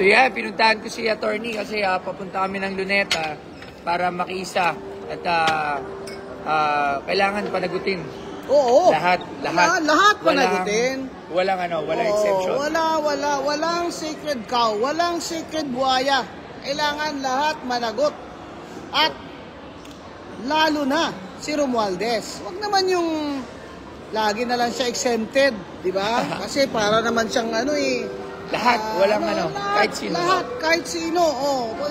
So yeah, pinuntahan ko si attorney kasi papunta kami ng Luneta para makiisa at kailangan panagutin. Oo. Lahat panagutin. Walang exception. Walang sacred cow, walang sacred buhaya. Kailangan lahat managot. At lalo na si Romualdez. Wag naman yung lagi na lang siya exempted, di ba? Kasi para naman siyang lahat, kahit sino. Lahat, kahit sino.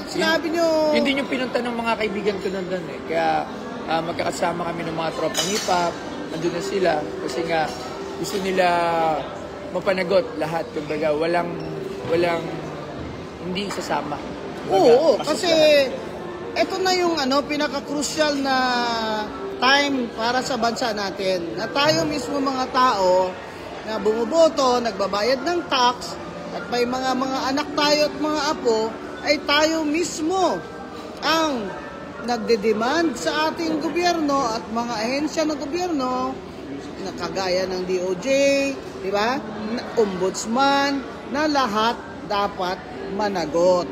Sinabi nyo. Yun din yung pinunta ng mga kaibigan ko nandun eh. Kaya magkakasama kami ng mga tropang hip-hop. Nandun na sila. Kasi nga, gusto nila mapanagot lahat. Kumbaga, walang hindi sasama. Oo, kasi ito na yung pinaka-crucial na time para sa bansa natin. Na tayo mismo mga tao na bumuboto, nagbabayad ng tax, at may mga anak tayo at mga apo, ay tayo mismo ang nagde-demand sa ating gobyerno at mga ahensya ng gobyerno na kagaya ng DOJ, di ba? Ombudsman, na lahat dapat managot.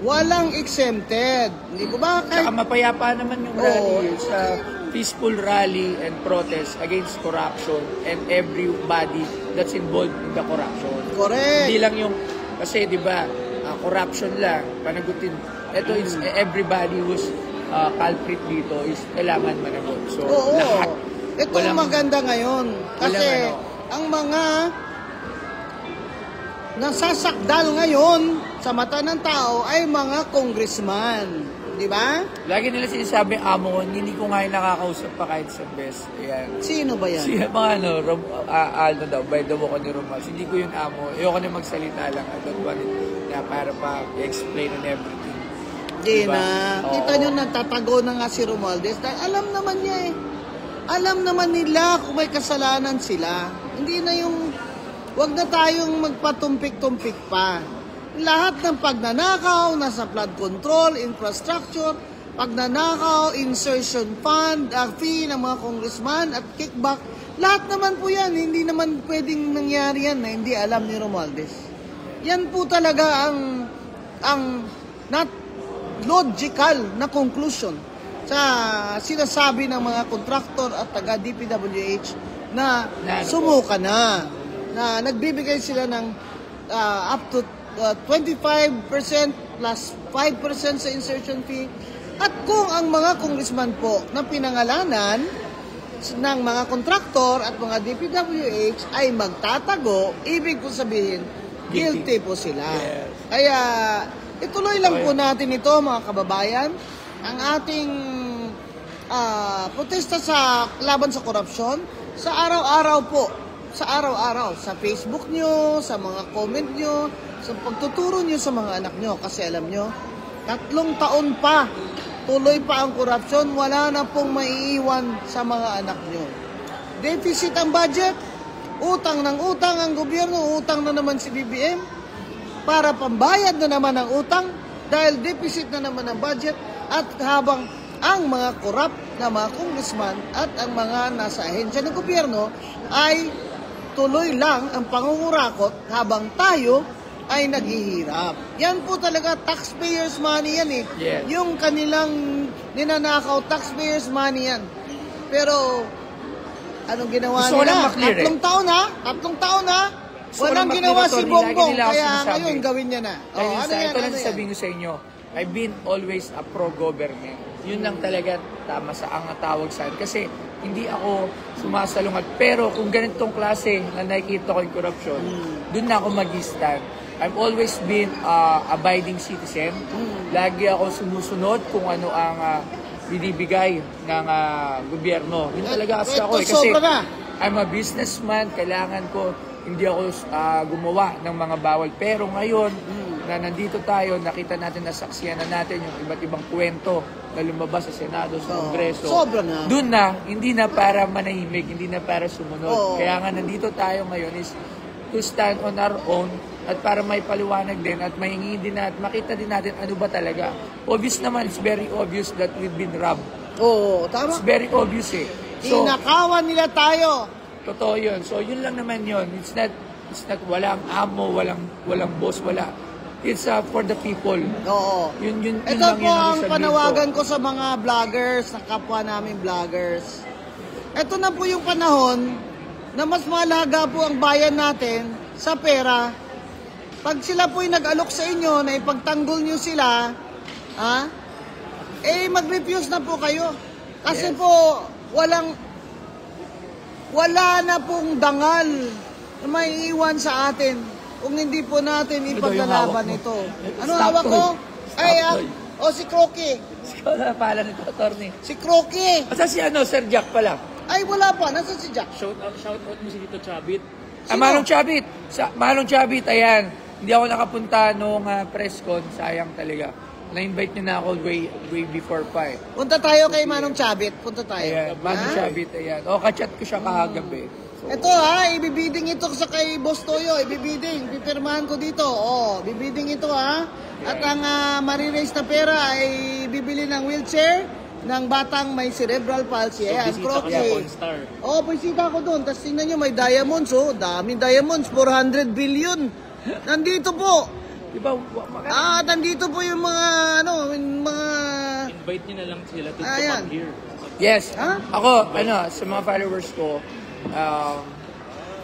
Walang exempted. Hindi ko ba? Saka mapayapa naman yung rally sa peaceful rally and protest against corruption and everybody that's involved in the corruption. Correct. Hindi lang yung, kasi di ba, corruption lang, panagutin. Ito is everybody who's culprit dito is kailangan managot. So, lahat. Ito ang maganda ngayon. Kasi ang mga nasasakdal ngayon sa mata ng tao ay mga congressman. Di ba? Lagi nila sinasabi, amo, hindi ko nga yung nakakausap pa kahit sa best. Ayan. Sino ba yan? Si mga Aldo daw, by the book ni Romualdez. Hindi ko yung amo. Ayoko na magsalita lang. I don't want it na para pa i-explain and everything. Hindi na. Kita nyo, nagtatago na nga si Romualdez. Alam naman niya eh. Alam naman nila kung may kasalanan sila. Hindi na yung, wag na tayong magpatumpik-tumpik pa. Lahat ng pagnanakaw, nasa flood control, infrastructure, pagnanakaw, insertion fund, fee ng mga congressman at kickback, lahat naman po yan. Hindi naman pwedeng nangyari yan na hindi alam ni Romualdez. Yan po talaga ang not logical na conclusion sa sinasabi ng mga kontraktor at taga DPWH na sumuka na nagbibigay sila ng up to 25% plus 5% sa insertion fee. At kung ang mga congressman po na pinangalanan ng mga kontraktor at mga DPWH ay magtatago, ibig ko sabihin, guilty po sila. Yes. Kaya ituloy lang po natin ito mga kababayan, ang ating protesta sa laban sa korupsyon sa araw-araw po. Sa araw-araw, sa Facebook nyo, sa mga comment nyo, sa pagtuturo nyo sa mga anak nyo. Kasi alam nyo, 3 taon pa, tuloy pa ang korupsyon, wala na pong maiiwan sa mga anak nyo. Deficit ang budget, utang ng utang ang gobyerno, utang na naman si BBM, para pambayad na naman ang utang, dahil deficit na naman ang budget, at habang ang mga korap na mga congressman at ang mga nasa ahensya ng gobyerno ay tuloy lang ang pangungurakot habang tayo ay naghihirap. Yan po talaga taxpayers money yan eh. Yes. Yung kanilang ninanakaw, taxpayers money yan. Pero anong ginawa nila? 3 taon ha? 3 taon ha? Walang ginawa si Bongbong. Kaya ngayon gawin niya na. Ito lang sasabihin ko sa inyo. I've been always a pro-government. Yun lang talaga tama sa ang tawag sa akin. Kasi hindi ako sumasalungat. Pero kung ganitong klase na nakikita ko yung corruption, dun na ako mag-stand. I've always been abiding citizen. Lagi ako sumusunod kung ano ang binibigay ng gobyerno. Yun talaga kasi ako. Kasi I'm a businessman. Kailangan ko, hindi ako gumawa ng mga bawal. Pero ngayon, na nandito tayo, nakita natin, nasaksiyan na natin yung iba't ibang kwento na lumabas sa Senado, sa Kongreso. Doon na, hindi na para manahimik, hindi na para sumunod. Kaya nga nandito tayo ngayon is to stand on our own at para may paliwanag din at mahingi din at makita din natin ano ba talaga. Obvious naman, it's very obvious that we've been robbed. Oo, tama. It's very obvious eh. So, inakawan nila tayo. Totoo yun. So, yun lang naman yun. It's not walang amo, walang boss, wala. it's for the people. Oo. Yun Ito lang po yun ang sasabihin panawagan ko sa mga vloggers, na kapwa namin vloggers. Ito na po yung panahon na mas mahalaga po ang bayan natin sa pera. Pag sila po yung nag-alok sa inyo na ipagtanggol nyo sila, mag-refuse na po kayo. Kasi Yes. po, wala na pong dangal na may iwan sa atin kung hindi po natin Ito yung ipaglalaban hawak mo. ito. Ano Stop hawak ko? toy. Ay, Stop toy. si Crocky. Ikaw na pala nito, attorney. Si Crocky. Asa si Sir Jack pala? Ay, wala pa. Nasa si Jack? Shout out mo si Tito Chabit. Sino? Manong Chabit. Manong Chabit, ayan. Hindi ako nakapunta nung press con. Sayang talaga. Na-invite niyo na ako way before pa eh. Punta tayo kay Manong Chabit. Punta tayo. Ayan, Manong Ha? Chabit, ayan. O, kachat ko siya kahagabi. So, Ito ibibiding ito sa kay Boss Toyo. Ibibiding. Pipirmahan ko dito. Bibiding ito At ang mariraise na pera ay bibili ng wheelchair ng batang may cerebral palsy. Ayan, Bisita ka Crocky. sa Pawn Star. Bisita ko doon. Tapos tingnan nyo, may diamonds. Daming diamonds. 400 billion. Nandito po. di ba, Nandito po yung mga, Invite niyo na lang sila to Ayan. come here. yes. Ha? Ako, sa mga followers ko,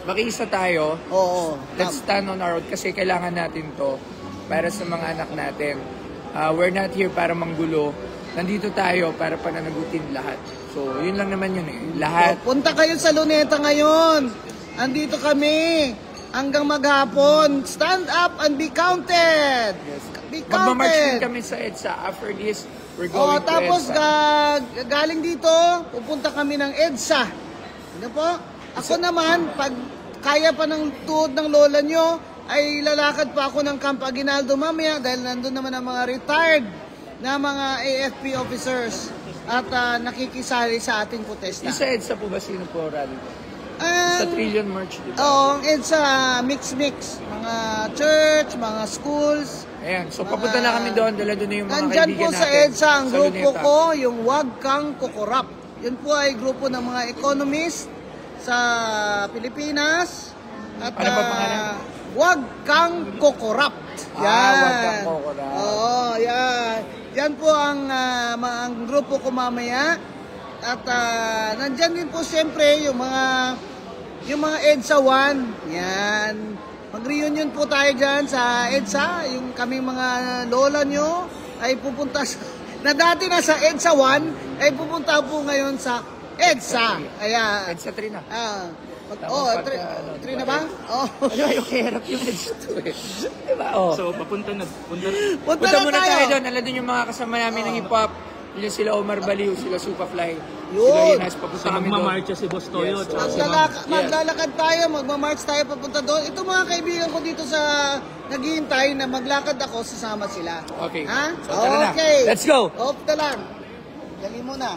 makiisa tayo. Oo. Let's stand on our own kasi kailangan natin to para sa mga anak natin. We're not here para manggulo. Nandito tayo para pananagutin lahat. So, yun lang naman yun eh. Lahat. Punta kayo sa Luneta ngayon. Andito kami hanggang maghapon. Stand up and be counted. Be Magmamarch din counted. kami sa EDSA. After this, we're going to Tapos EDSA. galing dito, pupunta kami ng EDSA. Ano po? Ako naman, pag kaya pa ng tuhod ng lola nyo, ay lalakad pa ako ng Camp Aguinaldo mamaya dahil nandun naman ang mga retired na mga AFP officers at nakikisali sa ating protesta. Yung sa EDSA po ba sino po rally? Sa Trillion March, di ba? Oo, it's a mix-mix. Mga church, mga schools. Ayan, so papunta na kami doon. Dala doon na yung mga Nandyan po kaibigan sa natin. EDSA ang grupo Luneta. ko, yung Wag Kang Kukurap. Yun po ay grupo ng mga economist sa Pilipinas. At Ano pa pangalan? Wag Kang Kukurap. Wag Kang Kukurap. Oo, yan. Yan po ang grupo ko mamaya. At nandyan din po siyempre yung mga EDSA 1. Yan. Mag-reunion po tayo dyan sa EDSA. Yung kaming mga lola nyo ay pupunta na dati na sa EDSA 1 ay pupunta po ngayon sa EDSA. Ayan. EDSA 3 na. Three na ba? Ano, yung hirap yung EDSA 2 eh. Diba? Oh. So, papunta na. Punta Punta na muna tayo tayo. doon. Alam din yung mga kasama namin ng hip-hop. Yun sila Omar Baliw, sila Superfly. Yun. Sila Inas, papunta So, kami doon. magmamarcha si Boss Toyo. Yes, tsaka si Maglalakad tayo, magmamarch tayo papunta doon. Ito mga kaibigan ko dito sa naghihintay na maglakad ako, sasama sila. Okay. Ha? So, tara na. Okay. Let's go. Off the land. Dali mo na.